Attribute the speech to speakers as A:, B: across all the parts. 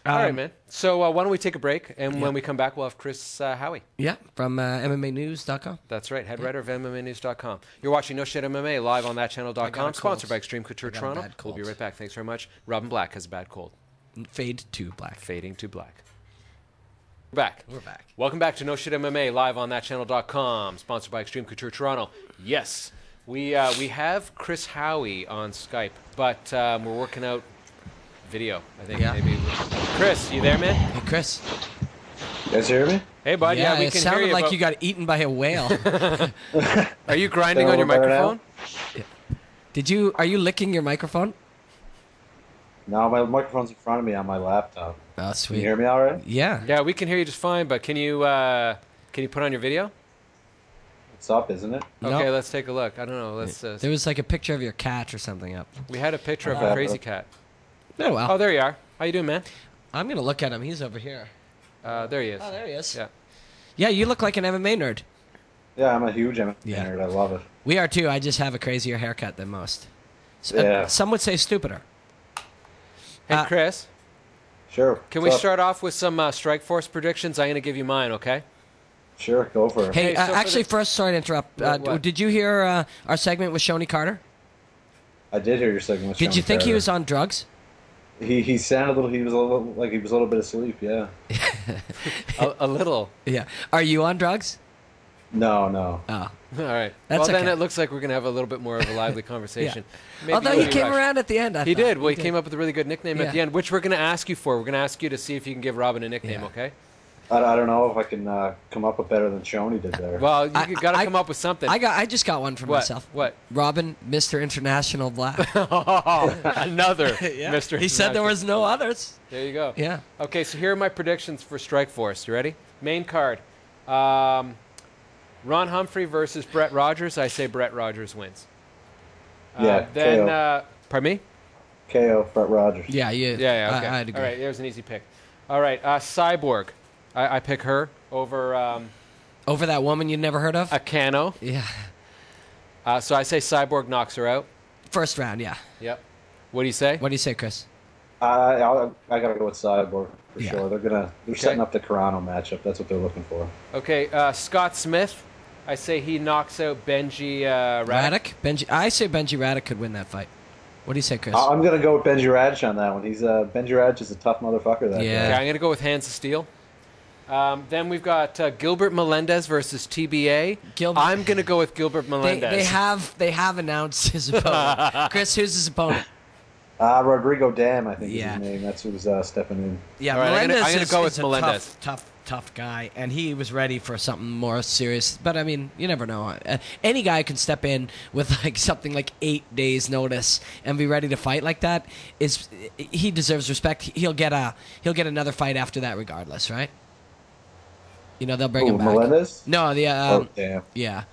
A: All right, man. So why don't we take a break, and when we come back, we'll have Chris Howie.
B: Yeah, from MMAnews.com.
A: That's right, head writer of MMAnews.com. You're watching No Shit MMA live on thatchannel.com, sponsored by Extreme Couture Toronto. We'll be right back. Thanks very much. Robin Black has a bad cold.
B: Fade to black.
A: Fading to black. We're back.
B: We're back.
A: Welcome back to No Shit MMA live on thatchannel.com, sponsored by Extreme Couture Toronto. Yes, we have Chris Howie on Skype, but we're working out video. I think maybe. Chris, you there, man?
B: Hey, Chris.
C: You guys hear me?
A: Hey, bud. Yeah, we can hear you.
B: It sounded like you got eaten by a whale.
A: Are you grinding on your microphone?
B: Yeah. Are you licking your microphone?
C: No, my microphone's in front of me on my laptop.
B: Oh, sweet.
C: Can you hear me all right?
B: Yeah.
A: Yeah, we can hear you just fine, but can you put on your video?
C: It's up, isn't it?
A: Okay, let's take a look. I don't know. Let's.
B: There was like a picture of your cat or something up.
A: We had a picture of a crazy cat.
B: Oh, well.
A: Oh, there you are. How you doing, man?
B: I'm going to look at him. He's over here.
A: There he is.
B: Oh, there he is.
A: Yeah.
B: Yeah, you look like an MMA nerd.
C: Yeah, I'm a huge MMA nerd. I love it.
B: We are too. I just have a crazier haircut than most. Some would say stupider.
A: Hey, Chris.
C: Sure.
A: Can we start off with some Strikeforce predictions? I'm going to give you mine, okay?
C: Sure, go for it.
B: Hey, actually, first, sorry to interrupt. Did you hear our segment with Shonie Carter?
C: I did hear your segment with Shonie
B: Did you think
C: Carter.
B: he was on drugs?
C: He sounded a little. He was a little like he was a little bit asleep. Yeah.
A: a little.
B: Yeah. Are you on drugs?
C: No, no.
B: Oh.
A: All right.
B: That's
A: then it looks like we're going to have a little bit more of a lively conversation.
B: Although he came around at the end,
A: He did. Well, he came up with a really good nickname at the end, which we're going to ask you for. We're going to ask you to see if you can give Robin a nickname, okay?
C: I don't know if I can come up with better than Shonie did there.
A: Well, you got to come up with something.
B: I just got one for myself.
A: What?
B: Robin, Mr. International Black.
A: Another Mr.
B: He said there was no others.
A: There you go.
B: Yeah.
A: Okay, so here are my predictions for Strikeforce. You ready? Main card. Ron Humphrey versus Brett Rogers. I say Brett Rogers wins. Then,
C: KO.
A: Pardon me?
C: KO, Brett Rogers.
B: Yeah,
A: okay.
B: I'd agree.
A: All right, there's an easy pick. All right, Cyborg. I pick her over...
B: over that woman you'd never heard of?
A: Akano.
B: Yeah.
A: So I say Cyborg knocks her out.
B: First round, yeah.
A: Yep. What do you say?
B: What do you say, Chris?
C: I gotta go with Cyborg for sure. They're setting up the Carano matchup. That's what they're looking for.
A: Okay, Scott Smith. I say he knocks out Benji Radek.
B: I say Benji Radek could win that fight. What do you say, Chris?
C: I'm gonna go with Benji Radich on that one. Benji Radich is a tough motherfucker. That guy.
A: Okay, I'm gonna go with Hands of Steel. Then we've got Gilbert Melendez versus TBA. I'm gonna go with Gilbert Melendez.
B: They have announced his opponent. Chris, who's his opponent?
C: Rodrigo Dam, I think is his name. That's who's stepping in.
B: Yeah,
A: right,
B: Melendez
A: I'm gonna go with Melendez.
B: Tough guy, and he was ready for something more serious. But I mean, you never know. Any guy can step in with like something like 8 days' notice and be ready to fight like that. He deserves respect. He'll get another fight after that, regardless, right? You know, they'll bring him back.
C: Melendez?
B: No,
C: damn.
B: Yeah,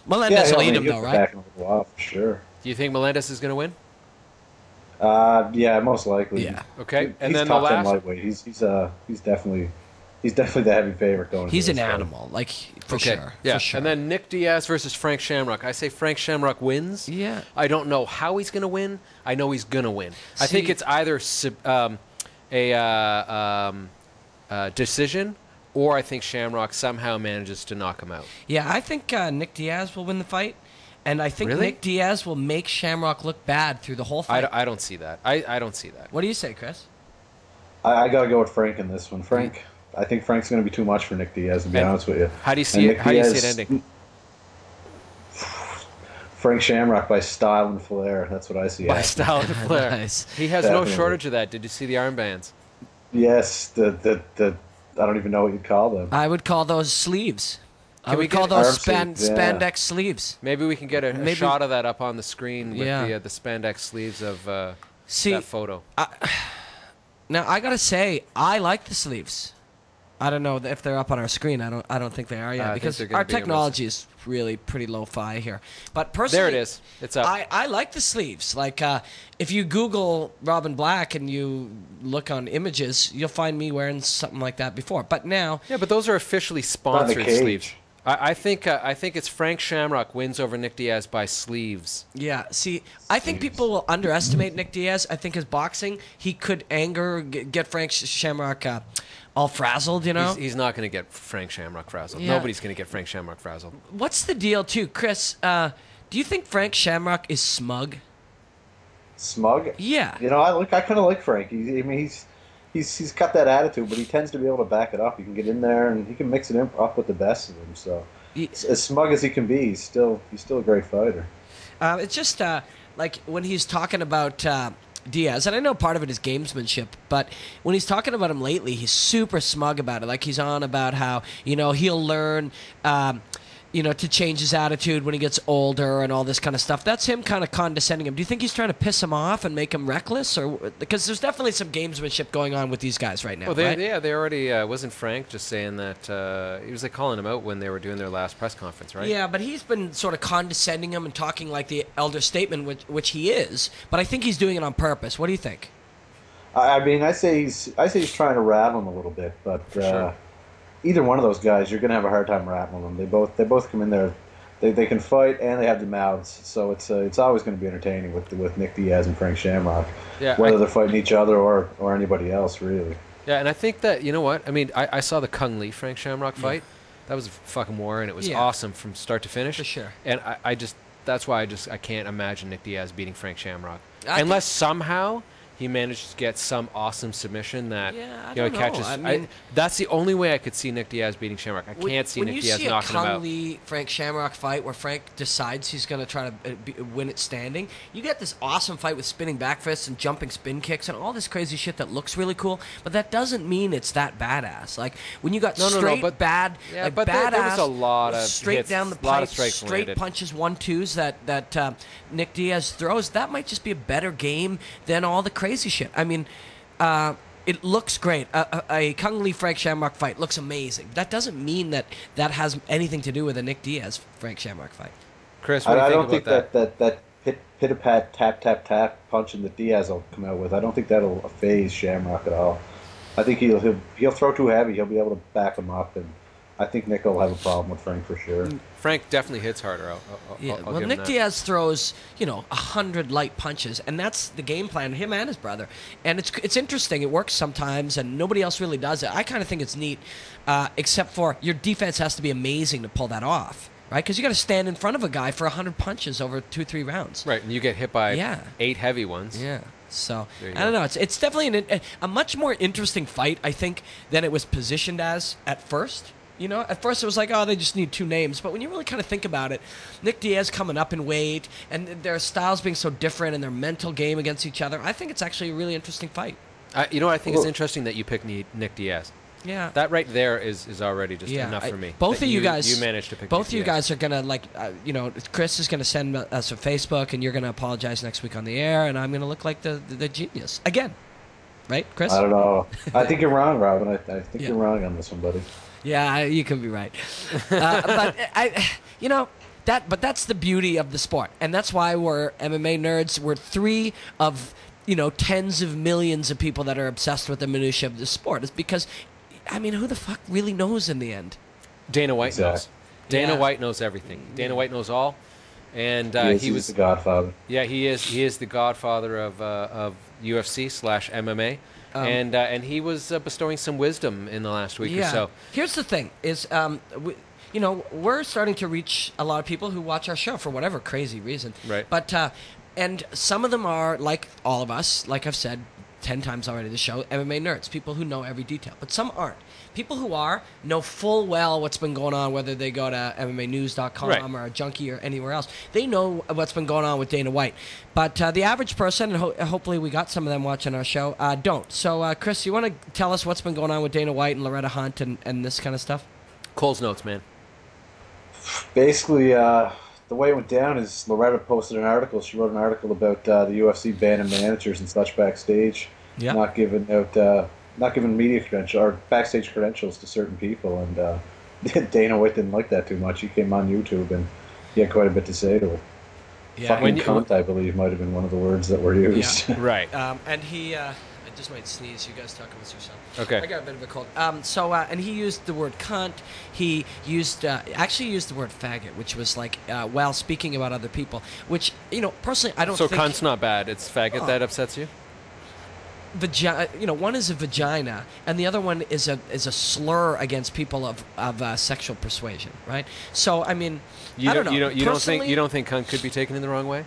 B: Melendez will eat him though, right?
C: Back in a little while, for sure.
A: Do you think Melendez is gonna win?
C: Yeah, most likely.
B: Yeah.
A: Okay, and
C: he's
A: then
C: top
A: the
C: 10
A: last.
C: lightweight. He's definitely the heavy favorite going.
B: He's an animal, like for sure.
A: Yeah,
B: for sure.
A: And then Nick Diaz versus Frank Shamrock. I say Frank Shamrock wins.
B: Yeah.
A: I don't know how he's going to win. I know he's going to win. I think it's either a decision, or I think Shamrock somehow manages to knock him out.
B: Yeah, I think Nick Diaz will win the fight, and I think Nick Diaz will make Shamrock look bad through the whole fight.
A: I don't see that. I don't see that.
B: What do you say, Chris?
C: I gotta go with Frank in this one. I think Frank's gonna be too much for Nick Diaz, to be honest with you.
A: How do you see it? How do you see it ending?
C: Frank Shamrock by style and flair. That's what I see.
A: By style and flair.
B: Nice.
A: He has no shortage of that. Did you see the armbands?
C: Yes, I don't even know what you'd call them.
B: I would call those sleeves. I would call those spandex sleeves.
A: Maybe we can get a shot of that up on the screen with the spandex sleeves of that photo.
B: Now I gotta say, I like the sleeves. I don't know if they're up on our screen. I don't think they are yet because our technology is really pretty lo-fi here. But personally,
A: there it is. It's up.
B: I like the sleeves. Like if you Google Robin Black and you look on images, you'll find me wearing something like that before. But now,
A: yeah, but those are officially sponsored sleeves. I think it's Frank Shamrock wins over Nick Diaz by sleeves.
B: Yeah, see, I think people will underestimate Nick Diaz. I think his boxing, he could get Frank Shamrock all frazzled, you know?
A: He's not going to get Frank Shamrock frazzled.
B: Yeah.
A: Nobody's going to get Frank Shamrock frazzled.
B: What's the deal, too? Chris, do you think Frank Shamrock is smug?
C: Smug?
B: Yeah.
C: You know, I kind of like Frank. He's got that attitude, but he tends to be able to back it up. He can get in there and he can mix it up with the best of them. So, as smug as he can be, he's still a great fighter.
B: It's just like when he's talking about Diaz, and I know part of it is gamesmanship, but when he's talking about him lately, he's super smug about it. Like he's on about how he'll learn. To change his attitude when he gets older and all this kind of stuff. That's him kind of condescending him. Do you think he's trying to piss him off and make him reckless? Because there's definitely some gamesmanship going on with these guys right now,
A: well,
B: right?
A: they already... wasn't Frank just saying that... he was calling him out when they were doing their last press conference, right?
B: Yeah, but he's been sort of condescending him and talking like the elder statesman, which he is. But I think he's doing it on purpose. What do you think?
C: I say he's trying to rattle him a little bit, but...
A: Sure.
C: Either one of those guys, you're going to have a hard time rattling them. They both come in there. They can fight and they have the mouths, so it's always going to be entertaining with Nick Diaz and Frank Shamrock.
A: Yeah,
C: whether they're fighting each other or anybody else, really.
A: Yeah, and I think that you know what I mean. I saw the Kung Lee Frank Shamrock fight. That was a fucking war, and it was awesome from start to finish.
B: For sure.
A: And that's why I can't imagine Nick Diaz beating Frank Shamrock unless somehow he managed to get some awesome submission that catches.
B: I mean,
A: that's the only way I could see Nick Diaz beating Shamrock. I can't see Nick Diaz knocking him out.
B: When you see a Kung Lee Frank Shamrock fight where Frank decides he's going to try to win it standing, you get this awesome fight with spinning back fists and jumping spin kicks and all this crazy shit that looks really cool, but that doesn't mean it's that badass. Like when you got badass,
A: there was a lot of
B: straight
A: hits,
B: down the pipe, straight punches, 1-2s that Nick Diaz throws. That might just be a better game than all the crazy shit. I mean, it looks great. A Kung Lee Frank Shamrock fight looks amazing. That doesn't mean that has anything to do with a Nick Diaz Frank Shamrock fight.
A: Chris, what do you think about that?
C: that pit-a-pat, tap-tap-tap punching that Diaz will come out with, I don't think that'll phase Shamrock at all. I think he'll throw too heavy. He'll be able to back him up, and I think Nick will have a problem with Frank for sure.
A: Frank definitely hits harder. I'll give him
B: Nick
A: that.
B: Diaz throws 100 light punches, and that's the game plan. Him and his brother, and it's interesting. It works sometimes, and nobody else really does it. I kind of think it's neat, except for your defense has to be amazing to pull that off. Right, because you got to stand in front of a guy for 100 punches over 2-3 rounds.
A: Right, and you get hit by 8 heavy ones.
B: Yeah, so I don't know. It's definitely a much more interesting fight, I think, than it was positioned as at first. At first it was like, oh, they just need 2 names. But when you really kind of think about it, Nick Diaz coming up in weight, and their styles being so different, and their mental game against each other, I think it's actually a really interesting fight.
A: I think it's interesting that you picked Nick Diaz.
B: Yeah,
A: that right there is already just enough for me.
B: Both of you guys,
A: you managed to pick.
B: Both of you guys are gonna Chris is gonna send us a Facebook, and you're gonna apologize next week on the air, and I'm gonna look like the genius again, right, Chris?
C: I don't know. I think you're wrong, Robin. I think you're wrong on this one, buddy.
B: Yeah, you can be right, but that's the beauty of the sport, and that's why we're MMA nerds. We're 3 of tens of millions of people that are obsessed with the minutiae of the sport. It's because, who the fuck really knows in the end?
A: Dana White knows. Dana White knows everything. Dana White knows all, and
C: he was the godfather.
A: Yeah, he is. He is the godfather of UFC / MMA, and he was bestowing some wisdom in the last week or so.
B: Here's the thing: is we're starting to reach a lot of people who watch our show for whatever crazy reason.
A: Right.
B: But and some of them are like all of us, like I've said 10 times already the show, MMA nerds, people who know every detail. But some aren't. People who know full well what's been going on, whether they go to MMAnews.com or Junkie or anywhere else. They know what's been going on with Dana White. But the average person, and hopefully we got some of them watching our show, don't. So, Chris, you want to tell us what's been going on with Dana White and Loretta Hunt and this kind of stuff?
A: Cole's notes, man.
C: Basically, the way it went down is Loretta posted an article. She wrote an article about the UFC banning managers and such backstage, not giving media credentials or backstage credentials to certain people. And Dana White didn't like that too much. He came on YouTube and he had quite a bit to say to her. Yeah, fucking cunt, I believe, might have been one of the words that were used.
A: Yeah. Right.
B: And he, just might sneeze. You guys talk amongst yourself.
A: Okay.
B: I got a bit of a cold. And he used the word cunt. He used actually used the word faggot, which was like while speaking about other people. Which personally, I don't.
A: So
B: think...
A: cunt's not bad. It's faggot that upsets you.
B: One is a vagina, and the other one is a slur against people of sexual persuasion, right? So I mean, I don't know.
A: You don't think cunt could be taken in the wrong way?